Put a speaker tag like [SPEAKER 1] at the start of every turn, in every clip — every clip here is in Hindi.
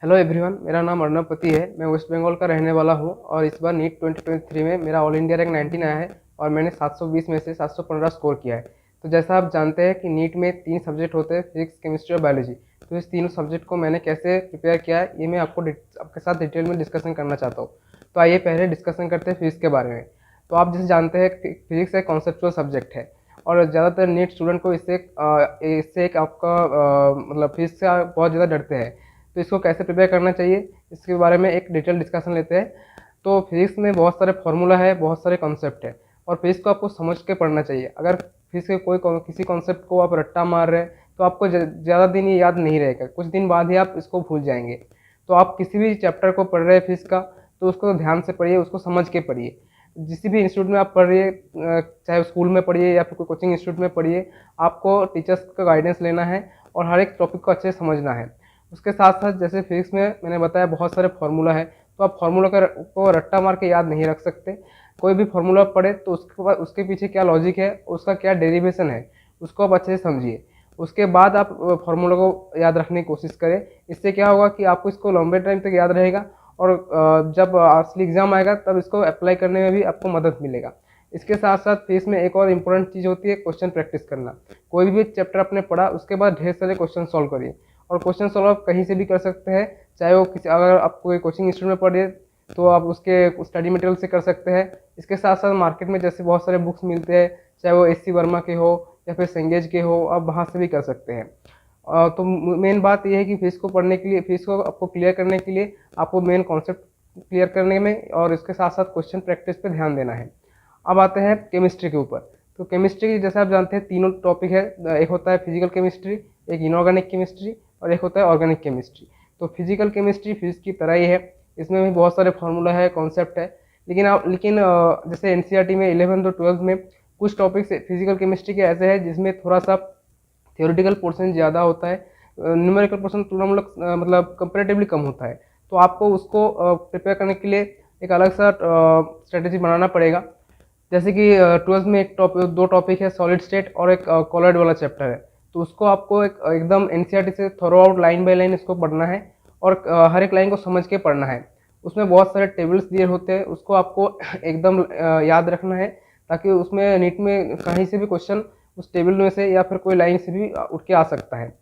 [SPEAKER 1] हेलो एवरीवन, मेरा नाम अर्नवपति है। मैं वेस्ट बंगाल का रहने वाला हूँ और इस बार नीट 2023 में मेरा ऑल इंडिया रैंक 19 आया है और मैंने 720 में से 715 स्कोर किया है। तो जैसा आप जानते हैं कि नीट में 3 सब्जेक्ट होते हैं, फिजिक्स, केमिस्ट्री और बायोलॉजी। तो इस तीनों सब्जेक्ट को मैंने कैसे प्रिपेयर किया है, ये मैं आपके साथ डिटेल में डिस्कशन करना चाहता हूँ। तो आइए पहले डिस्कशन करते हैं फिजिक्स के बारे में। तो आप जैसे जानते हैं कि फिजिक्स एक कॉन्सेप्चुअल सब्जेक्ट है और ज़्यादातर नीट स्टूडेंट को इससे एक आपका मतलब फिजिक्स से बहुत ज़्यादा डरते हैं। तो इसको कैसे प्रिपेयर करना चाहिए, इसके बारे में एक डिटेल डिस्कशन लेते हैं। तो फिजिक्स में बहुत सारे फार्मूला है, बहुत सारे कॉन्सेप्ट है और फिजिक्स को आपको समझ के पढ़ना चाहिए। अगर फिजिक्स के किसी कॉन्सेप्ट को आप रट्टा मार रहे हैं तो आपको ज़्यादा दिन ये याद नहीं रहेगा, कुछ दिन बाद ही आप इसको भूल जाएंगे। तो आप किसी भी चैप्टर को पढ़ रहे हैं फिजिक्स का, तो उसको ध्यान से पढ़िए, उसको समझ के पढ़िए। जिस भी इंस्टीट्यूट में आप पढ़ रही है, चाहे स्कूल में पढ़िए या फिर कोई कोचिंग इंस्टीट्यूट में पढ़िए, आपको टीचर्स का गाइडेंस लेना है और हर एक टॉपिक को अच्छे से समझना है। उसके साथ साथ जैसे फिजिक्स में मैंने बताया बहुत सारे फार्मूला है, तो आप फार्मूला को रट्टा मार के याद नहीं रख सकते। कोई भी फार्मूला पढ़े तो उसके बाद उसके पीछे क्या लॉजिक है, उसका क्या डेरिवेशन है, उसको आप अच्छे से समझिए। उसके बाद आप फार्मूला को याद रखने की कोशिश करें। इससे क्या होगा कि आपको इसको लंबे टाइम तक याद रहेगा और जब असली एग्ज़ाम आएगा तब इसको अप्लाई करने में भी आपको मदद मिलेगा। इसके साथ साथ फिजिक्स में एक और इम्पोर्टेंट चीज़ होती है क्वेश्चन प्रैक्टिस करना। कोई भी चैप्टर आपने पढ़ा उसके बाद ढेर सारे क्वेश्चन सॉल्व करिए और क्वेश्चन सॉल्व आप कहीं से भी कर सकते हैं, चाहे वो किसी, अगर आप कोई कोचिंग इंस्टीट्यूट में पढ़िए तो आप उसके स्टडी मटेरियल से कर सकते हैं। इसके साथ साथ मार्केट में जैसे बहुत सारे बुक्स मिलते हैं, चाहे वो एस सी वर्मा के हो या फिर सेंगेज के हो, आप वहाँ से भी कर सकते हैं। तो मेन बात ये है कि फिजिक्स को पढ़ने के लिए, फिजिक्स को आपको क्लियर करने के लिए आपको मेन कॉन्सेप्ट क्लियर करने में और इसके साथ साथ क्वेश्चन प्रैक्टिस पे ध्यान देना है। अब आते हैं केमिस्ट्री के ऊपर। तो केमिस्ट्री जैसे आप जानते हैं तीनों टॉपिक है, एक होता है फिजिकल केमिस्ट्री, एक इनऑर्गेनिक केमिस्ट्री और एक होता है ऑर्गेनिक केमिस्ट्री। तो फिजिकल केमिस्ट्री फिजिक्स की तरह ही है, इसमें भी बहुत सारे फार्मूला है, कॉन्सेप्ट है। लेकिन जैसे एनसीईआरटी में 11th और 12th में कुछ टॉपिक्स फिजिकल केमिस्ट्री के ऐसे हैं जिसमें थोड़ा सा थियोरेटिकल पोर्शन ज़्यादा होता है, न्यूमेरिकल पोर्शन तुलनामूलक मतलब कंपेरेटिवली कम होता है। तो आपको उसको प्रिपेयर करने के लिए एक अलग सा स्ट्रेटेजी बनाना पड़ेगा। जैसे कि 12th में दो टॉपिक है, सॉलिड स्टेट और एक कॉलॉइड वाला चैप्टर है। तो उसको आपको एकदम एनसीईआरटी से throughout line by line इसको पढ़ना है और हर एक लाइन को समझ के पढ़ना है। उसमें बहुत सारे टेबल्स दिए होते हैं, उसको आपको एकदम याद रखना है ताकि उसमें नीट में कहीं से भी क्वेश्चन उस टेबल में से या फिर कोई लाइन से भी उठ के आ सकता है।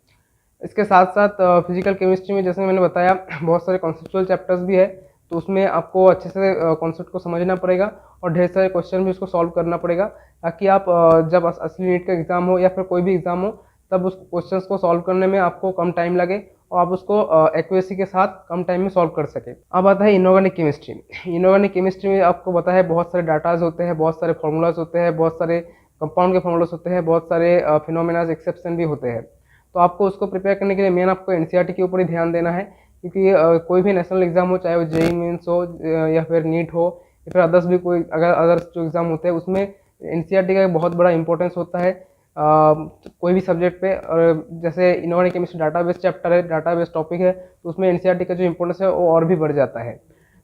[SPEAKER 1] इसके साथ साथ फिजिकल केमिस्ट्री में जैसे मैंने बताया बहुत सारे कॉन्सेप्चुअल चैप्टर्स भी है, तो उसमें आपको अच्छे से कॉन्सेप्ट को समझना पड़ेगा और ढेर सारे क्वेश्चन भी उसको सॉल्व करना पड़ेगा ताकि आप जब असली नीट का एग्ज़ाम हो या फिर कोई भी एग्ज़ाम हो तब उस क्वेश्चंस को सॉल्व करने में आपको कम टाइम लगे और आप उसको एक्यूरेसी के साथ कम टाइम में सॉल्व कर सकें। अब आता है इनऑर्गेनिक केमिस्ट्री। इनऑर्गेनिक केमिस्ट्री में आपको पता है बहुत सारे डाटाज होते हैं, बहुत सारे फार्मूलाज होते हैं, बहुत सारे कंपाउंड के फार्मूलाज होते हैं, बहुत सारे फिनोमेनाज एक्सेप्शन भी होते हैं। तो आपको उसको प्रिपेयर करने के लिए मेन आपको एनसीईआरटी के ऊपर ही ध्यान देना है, क्योंकि कोई भी नेशनल एग्जाम हो, चाहे वो जेईई मेंस हो या फिर नीट हो या फिर अदर्स भी कोई अगर अदर्स जो एग्ज़ाम होते हैं उसमें एनसीईआरटी का एक बहुत बड़ा इंपॉर्टेंस होता है कोई भी सब्जेक्ट पे। और जैसे इनऑर्गेनिक केमिस्ट्री डाटाबेस चैप्टर है, डाटाबेस टॉपिक है, तो उसमें एनसीईआरटी का जो इंपॉर्टेंस है वो और भी बढ़ जाता है।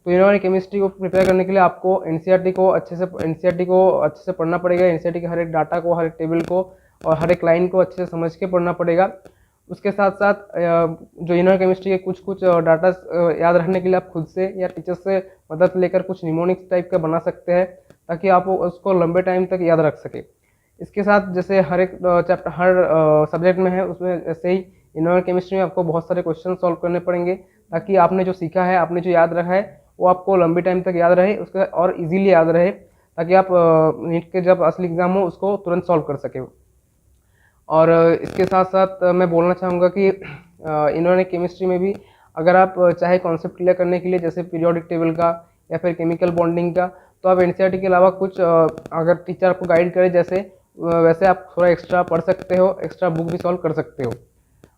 [SPEAKER 1] तो इनऑर्गेनिक केमिस्ट्री को प्रिपेयर करने के लिए आपको एनसीईआरटी को अच्छे से पढ़ना पड़ेगा। एनसीईआरटी के हर एक डाटा को, हर एक टेबल को और हर एक लाइन को अच्छे से समझ के पढ़ना पड़ेगा। उसके साथ साथ जो इनर केमिस्ट्री के कुछ कुछ डाटा याद रखने के लिए आप खुद से या टीचर से मदद लेकर कुछ निमोनिक्स टाइप का बना सकते हैं ताकि आप उसको लंबे टाइम तक याद रख सके। इसके साथ जैसे हर एक चैप्टर हर सब्जेक्ट में है, उसमें ऐसे ही इनर केमिस्ट्री में आपको बहुत सारे क्वेश्चन सॉल्व करने पड़ेंगे ताकि आपने जो सीखा है, आपने जो याद रखा है वो आपको लंबे टाइम तक याद रहे, उसके और इजीली याद रहे ताकि आप नीट के जब असली एग्ज़ाम हो उसको तुरंत सॉल्व कर सकें। और इसके साथ साथ मैं बोलना चाहूँगा कि इनऑर्गेनिक केमिस्ट्री में भी अगर आप चाहे कॉन्सेप्ट क्लियर करने के लिए जैसे पीरियोडिक टेबल का या फिर केमिकल बॉन्डिंग का, तो आप एनसीईआरटी के अलावा कुछ अगर टीचर आपको गाइड करे जैसे वैसे आप थोड़ा एक्स्ट्रा पढ़ सकते हो, एक्स्ट्रा बुक भी सॉल्व कर सकते हो।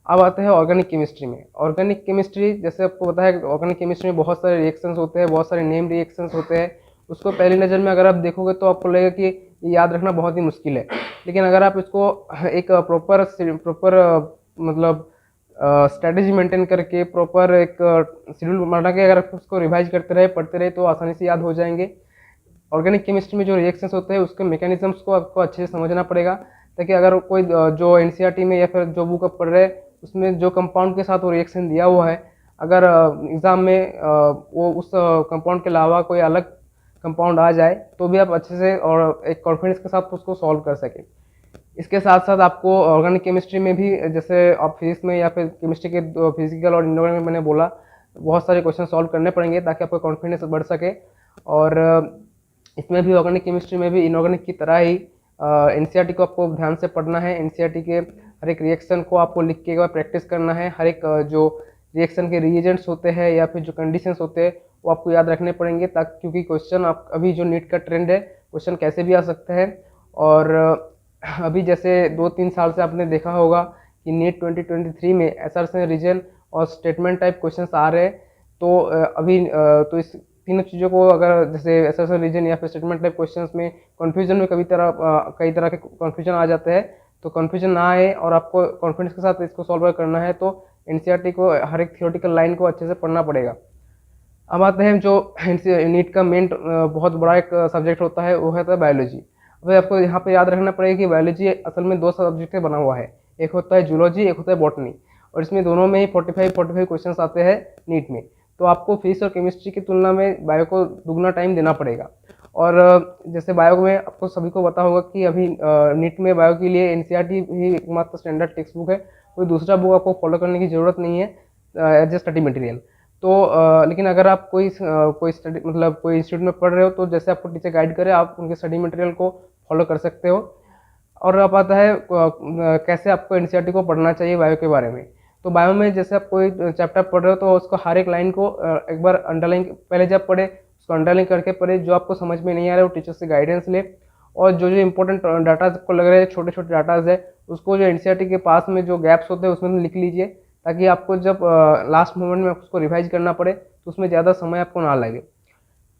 [SPEAKER 1] अब आते हैं ऑर्गेनिक केमिस्ट्री में। ऑर्गेनिक केमिस्ट्री जैसे आपको पता है ऑर्गेनिक केमिस्ट्री में बहुत सारे रिएक्शंस होते हैं, बहुत सारे नेम रिएक्शंस होते हैं। उसको पहली नज़र में अगर आप देखोगे तो आपको लगेगा कि ये याद रखना बहुत ही मुश्किल है, लेकिन अगर आप इसको एक प्रॉपर मतलब स्ट्रेटेजी मेंटेन करके प्रॉपर एक शेड्यूल बना के अगर आप उसको रिवाइज करते रहे, पढ़ते रहे, तो आसानी से याद हो जाएंगे। ऑर्गेनिक केमिस्ट्री में जो रिएक्शंस होते हैं उसके मैकेनिज्म्स को आपको अच्छे से समझना पड़ेगा ताकि अगर कोई जो एनसीईआरटी में या फिर जो बुक आप पढ़ रहे हैं उसमें जो कंपाउंड के साथ वो रिएक्शन दिया हुआ है, अगर एग्ज़ाम में वो उस कंपाउंड के अलावा कोई अलग कंपाउंड आ जाए तो भी आप अच्छे से और एक कॉन्फिडेंस के साथ उसको सॉल्व कर सकें। इसके साथ साथ आपको ऑर्गेनिक केमिस्ट्री में भी, जैसे आप फिजिक्स में या फिर केमिस्ट्री के फिजिकल और इनऑर्गेनिक में मैंने बोला, बहुत सारे क्वेश्चन सॉल्व करने पड़ेंगे ताकि आपका कॉन्फिडेंस बढ़ सके। और इसमें भी ऑर्गेनिक केमिस्ट्री में भी इनऑर्गेनिक की तरह ही एनसीईआरटी को आपको ध्यान से पढ़ना है। एनसीईआरटी के हर एक रिएक्शन को आपको लिख के एक बार प्रैक्टिस करना है। हर एक जो रिएक्शन के रिएजेंट्स होते हैं या फिर जो कंडीशंस होते हैं वो आपको याद रखने पड़ेंगे, ताकि क्योंकि क्वेश्चन आप अभी जो नीट का ट्रेंड है, क्वेश्चन कैसे भी आ सकते हैं। और अभी जैसे 2-3 साल से आपने देखा होगा कि नीट 2023 में एसर्शन, रीजन और स्टेटमेंट टाइप क्वेश्चंस आ रहे हैं। तो तो इस तीनों चीज़ों को, अगर जैसे एसर्शन, रीजन या फिर स्टेटमेंट टाइप क्वेश्चंस में कन्फ्यूजन में कई तरह के कन्फ्यूजन आ जाते हैं, तो कन्फ्यूजन ना आए और आपको कॉन्फिडेंस के साथ इसको सॉल्व करना है तो एनसीईआरटी को हर एक थियोरेटिकल लाइन को अच्छे से पढ़ना पड़ेगा। अब आते हैं जो नीट का मेन बहुत बड़ा एक सब्जेक्ट होता है, वो होता है बायोलॉजी। अब आपको यहाँ पे याद रखना पड़ेगा कि बायोलॉजी असल में 2 सब्जेक्ट से बना हुआ है, एक होता है जूलॉजी, एक होता है बॉटनी। और इसमें दोनों में ही 45 क्वेश्चन आते हैं नीट में। तो आपको फिजिक्स और केमिस्ट्री की तुलना में बायो को दुगना टाइम देना पड़ेगा। और जैसे बायो में आपको सभी को पता होगा कि अभी नीट में बायो के लिए एनसीईआरटी ही एकमात्र स्टैंडर्ड टेक्स्ट बुक है, कोई दूसरा बुक आपको फॉलो करने की ज़रूरत नहीं है एज ए स्टडी मटेरियल। तो लेकिन अगर आप कोई स्टडी मतलब कोई इंस्टीट्यूट में पढ़ रहे हो तो जैसे आपको टीचर गाइड करे आप उनके स्टडी मटेरियल को फॉलो कर सकते हो। और अब आता है कैसे आपको एनसीईआरटी को पढ़ना चाहिए बायो के बारे में। तो बायो में जैसे आप कोई चैप्टर पढ़ रहे हो तो उसको हर एक लाइन को एक बार अंडरलाइन, पहले जब पढ़े उसको अंडरलाइन करके पढ़े, जो आपको समझ में नहीं आ रहा है वो टीचर से गाइडेंस ले। और जो जो इंपॉर्टेंट डाटा आपको लग रहे हैं, छोटे छोटे डाटाज है, उसको जो एनसीईआरटी के पास में जो गैप्स होते हैं उसमें लिख लीजिए, ताकि आपको जब लास्ट मोमेंट में उसको रिवाइज करना पड़े तो उसमें ज़्यादा समय आपको ना लगे।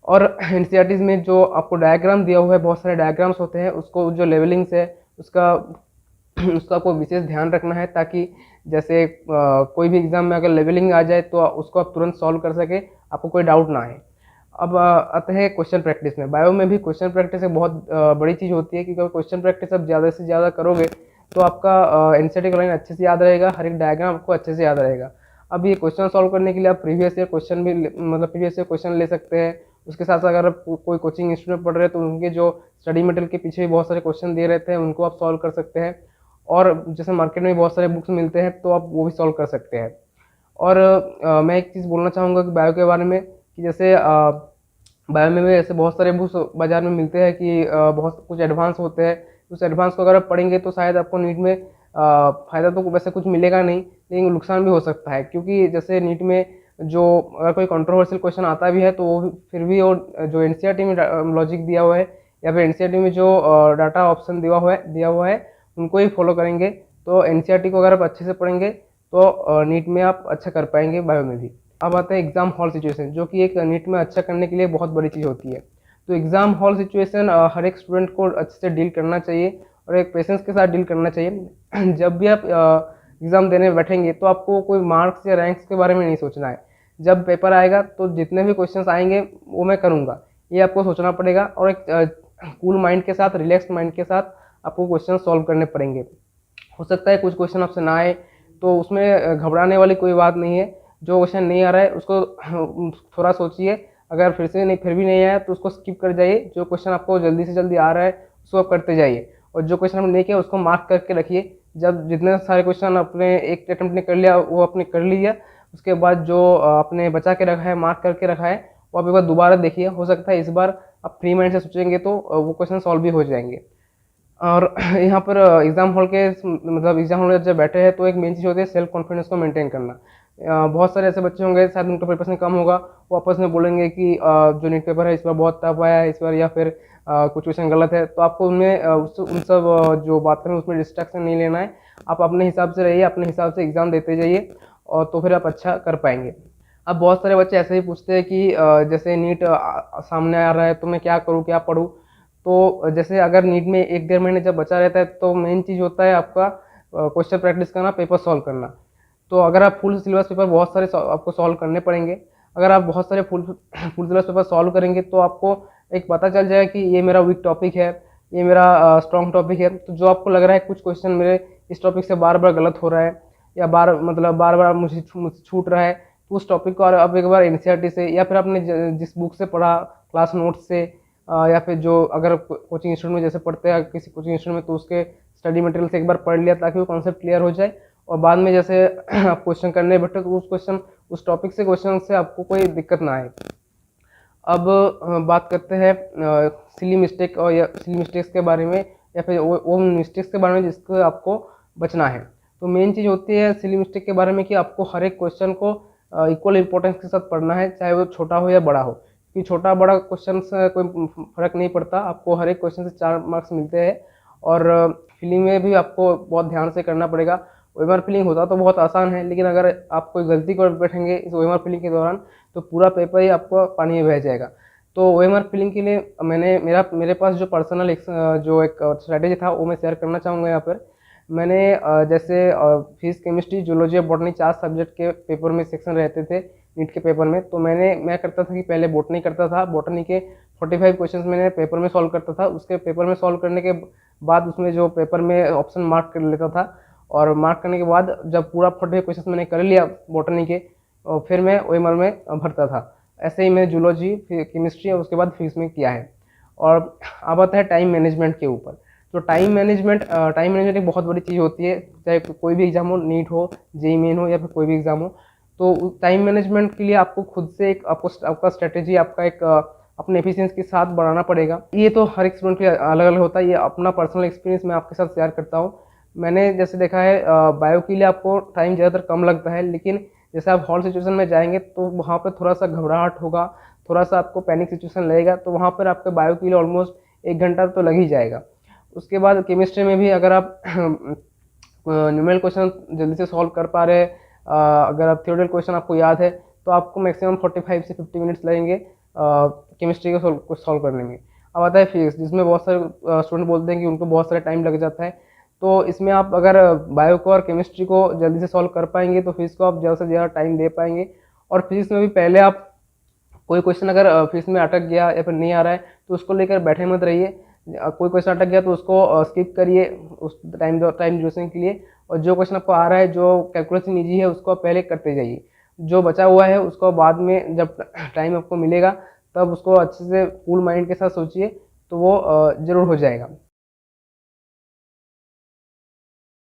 [SPEAKER 1] और एनसीईआरटीज़ में जो आपको डायग्राम दिया हुआ है, बहुत सारे डायग्राम्स होते हैं, उसको जो लेवलिंग्स है उसका उसका आपको विशेष ध्यान रखना है, ताकि जैसे कोई भी एग्ज़ाम में अगर लेवलिंग आ जाए तो उसको आप तुरंत सॉल्व कर सके, आपको कोई डाउट ना आए। अब आते हैं क्वेश्चन प्रैक्टिस में। बायो में भी क्वेश्चन प्रैक्टिस एक बहुत बड़ी चीज़ होती है, क्योंकि क्वेश्चन प्रैक्टिस आप ज़्यादा से ज़्यादा करोगे तो आपका एनसीईआरटी का लाइन अच्छे से याद रहेगा, हर एक डायग्राम आपको अच्छे से याद रहेगा। अब ये क्वेश्चन सॉल्व करने के लिए आप प्रीवियस ईयर क्वेश्चन भी मतलब प्रीवियस ईयर क्वेश्चन ले सकते हैं। उसके साथ साथ अगर आप कोई कोचिंग इंस्टीट्यूट में पढ़ रहे हैं तो उनके जो स्टडी मटेरियल के पीछे भी बहुत सारे क्वेश्चन दे रहते हैं, उनको आप सॉल्व कर सकते हैं। और जैसे मार्केट में बहुत सारे बुक्स मिलते हैं तो आप वो भी सॉल्व कर सकते हैं। और मैं एक चीज़ बोलना चाहूँगा कि बायो के बारे में, कि जैसे बायो में भी ऐसे बहुत सारे बुक्स बाज़ार में मिलते हैं कि बहुत कुछ एडवांस होते हैं। उस एडवांस को अगर आप पढ़ेंगे तो शायद आपको नीट में फ़ायदा तो वैसे कुछ मिलेगा नहीं, लेकिन नुकसान भी हो सकता है। क्योंकि जैसे नीट में जो अगर कोई कंट्रोवर्शियल क्वेश्चन आता भी है तो वो फिर भी वो जो एनसीईआरटी में लॉजिक दिया हुआ है या फिर एनसीईआरटी में जो डाटा ऑप्शन दिया हुआ है उनको ही फॉलो करेंगे। तो एनसीईआरटी को अगर आप अच्छे से पढ़ेंगे तो नीट में आप अच्छा कर पाएंगे बायो में भी। अब आता है एग्ज़ाम हॉल सिचुएशन, जो कि एक नीट में अच्छा करने के लिए बहुत बड़ी चीज़ होती है। तो एग्ज़ाम हॉल सिचुएशन हर एक स्टूडेंट को अच्छे से डील करना चाहिए और एक पेशेंस के साथ डील करना चाहिए। जब भी आप एग्ज़ाम देने बैठेंगे तो आपको कोई मार्क्स या रैंक्स के बारे में नहीं सोचना है। जब पेपर आएगा तो जितने भी क्वेश्चंस आएंगे वो मैं करूँगा, ये आपको सोचना पड़ेगा। और एक कूल माइंड के साथ, रिलैक्स माइंड के साथ आपको क्वेश्चन सॉल्व करने पड़ेंगे। हो सकता है कुछ क्वेश्चन आपसे ना आए, तो उसमें घबराने वाली कोई बात नहीं है। जो क्वेश्चन नहीं आ रहा है उसको थोड़ा सोचिए, अगर फिर भी नहीं आया तो उसको स्किप कर जाइए। जो क्वेश्चन आपको जल्दी से जल्दी आ रहा है उसको आप करते जाइए, और जो क्वेश्चन आपने नहीं किया उसको मार्क करके रखिए। जब जितने सारे क्वेश्चन आपने एक अटेम्प्ट में कर लिया वो आपने कर लिया, उसके बाद जो आपने बचा के रखा है, मार्क करके रखा है, वो आप एक बार दोबारा देखिए। हो सकता है इस बार आप फ्री माइंड से सोचेंगे तो वो क्वेश्चन सॉल्व भी हो जाएंगे। और यहाँ पर एग्ज़ाम हॉल में जब बैठे हैं तो एक मेन चीज़ होती है सेल्फ कॉन्फिडेंस को मेंटेन करना। बहुत सारे ऐसे बच्चे होंगे शायद उनका प्रिपरेशन कम होगा, वो आपस में बोलेंगे कि जो नीट पेपर है इस बार बहुत टफ आया है इस बार, या फिर कुछ क्वेश्चन गलत है। तो आपको उनमें उन सब जो बातें हैं उसमें डिस्ट्रैक्शन नहीं लेना है। आप अपने हिसाब से रहिए, अपने हिसाब से एग्ज़ाम देते जाइए, और तो फिर आप अच्छा कर पाएंगे। अब बहुत सारे बच्चे ऐसे ही पूछते हैं कि जैसे नीट सामने आ रहा है तो मैं क्या करूँ, क्या पढ़ूँ। तो जैसे अगर नीट में 1-1.5 महीने जब बचा रहता है तो मेन चीज़ होता है आपका क्वेश्चन प्रैक्टिस करना, पेपर सॉल्व करना। तो अगर आप फुल सिलेबस पेपर बहुत सारे आपको सॉल्व करने पड़ेंगे। अगर आप बहुत सारे फुल सिलेबस पेपर सॉल्व करेंगे तो आपको एक पता चल जाएगा कि ये मेरा वीक टॉपिक है, ये मेरा स्ट्रॉन्ग टॉपिक है। तो जो आपको लग रहा है कुछ क्वेश्चन मेरे इस टॉपिक से बार बार गलत हो रहा है, या बार बार मुझे छूट रहा है, तो उस टॉपिक को आप एक बार एनसीईआरटी से या फिर आपने जिस बुक से पढ़ा, क्लास नोट से, या फिर जो अगर कोचिंग इंस्टीट्यूट में जैसे पढ़ते हैं किसी कोचिंग इंस्टीट्यूट में, तो उसके स्टडी मटेरियल से एक बार पढ़ लिया ताकि वो कॉन्सेप्ट क्लियर हो जाए, और बाद में जैसे आप क्वेश्चन करने बैठे तो उस टॉपिक से क्वेश्चन से आपको कोई दिक्कत ना आए। अब बात करते हैं सिली मिस्टेक और या सिली मिस्टेक्स के बारे में, या फिर वो मिस्टेक्स के बारे में जिसको आपको बचना है। तो मेन चीज़ होती है सिली मिस्टेक के बारे में कि आपको हर एक क्वेश्चन को इक्वल इंपॉर्टेंस के साथ पढ़ना है, चाहे वो छोटा हो या बड़ा हो, क्योंकि छोटा बड़ा क्वेश्चन से कोई फर्क नहीं पड़ता, आपको हर एक क्वेश्चन से 4 मार्क्स मिलते हैं। और फिलिंग में भी आपको बहुत ध्यान से करना पड़ेगा। ओएमआर फिलिंग होता तो बहुत आसान है, लेकिन अगर आप कोई गलती कर बैठेंगे इस ओएमआर फिलिंग के दौरान तो पूरा पेपर ही आपको पानी में बह जाएगा। तो ओएमआर फिलिंग के लिए मेरे पास जो पर्सनल जो एक स्ट्रैटेजी था वो मैं शेयर करना चाहूँगा यहाँ पर। मैंने जैसे फिजिक्स, केमिस्ट्री, जूलॉजी और बॉटनी 4 सब्जेक्ट के पेपर में सेक्शन रहते थे नीट के पेपर में, तो मैं करता था कि पहले बॉटनी करता था। बॉटनी के 45 क्वेश्चंस मैंने पेपर में सॉल्व करता था। उसके पेपर में सॉल्व करने के बाद उसमें जो पेपर में ऑप्शन मार्क कर लेता था, और मार्क करने के बाद जब पूरा 45 क्वेश्चंस मैंने कर लिया बॉटनी के, फिर मैं ओएमआर में भरता था। ऐसे ही मैं जूलॉजी, फिर केमिस्ट्री और उसके बाद फिजिक्स में किया है। और अब आता है टाइम मैनेजमेंट के ऊपर। तो टाइम मैनेजमेंट एक बहुत बड़ी चीज़ होती है, चाहे कोई भी एग्जाम हो, नीट हो, जेईई मेन हो या फिर कोई भी एग्जाम हो। तो टाइम मैनेजमेंट के लिए आपको खुद से एक आपका स्ट्रेटेजी, आपका एक अपने एफिशिएंसी के साथ बढ़ाना पड़ेगा। ये तो हर एक स्टूडेंट के अलग अलग होता है, ये अपना पर्सनल एक्सपीरियंस मैं आपके साथ शेयर करता हूँ। मैंने जैसे देखा है बायो के लिए आपको टाइम ज़्यादातर कम लगता है, लेकिन जैसे आप हॉल सिचुएशन में जाएंगे तो वहाँ पर थोड़ा सा घबराहट होगा, थोड़ा सा आपको पैनिक सिचुएशन लगेगा, तो वहाँ पर आपके बायो के लिए ऑलमोस्ट 1 घंटा तो लग ही जाएगा। उसके बाद केमिस्ट्री में भी अगर आप न्यूमेरिकल क्वेश्चन जल्दी से सॉल्व कर पा रहे हैं, अगर आप थ्योरेटिकल क्वेश्चन आपको याद है, तो आपको मैक्सिमम 45 से 50 मिनट्स लगेंगे केमिस्ट्री को सॉल्व करने में। अब आता है फिजिक्स, जिसमें बहुत सारे स्टूडेंट बोलते हैं कि उनको बहुत सारा टाइम लग जाता है। तो इसमें आप अगर बायो को और केमिस्ट्री को जल्दी से सॉल्व कर पाएंगे तो फिजिक्स को आप ज़्यादा से ज़्यादा टाइम दे पाएंगे। और फिजिक्स में भी पहले आप कोई क्वेश्चन अगर फिजिक्स में अटक गया या फिर नहीं आ रहा है तो उसको लेकर बैठे मत रहिए। कोई क्वेश्चन अटक गया तो उसको स्किप करिए उस टाइम ड्यूरेशन के लिए, और जो क्वेश्चन आपको आ रहा है, जो कैलकुलेशन ईजी है, उसको आप पहले करते जाइए। जो बचा हुआ है उसको बाद में जब टाइम आपको मिलेगा तब उसको अच्छे से कूल माइंड के साथ सोचिए, तो वो ज़रूर हो जाएगा।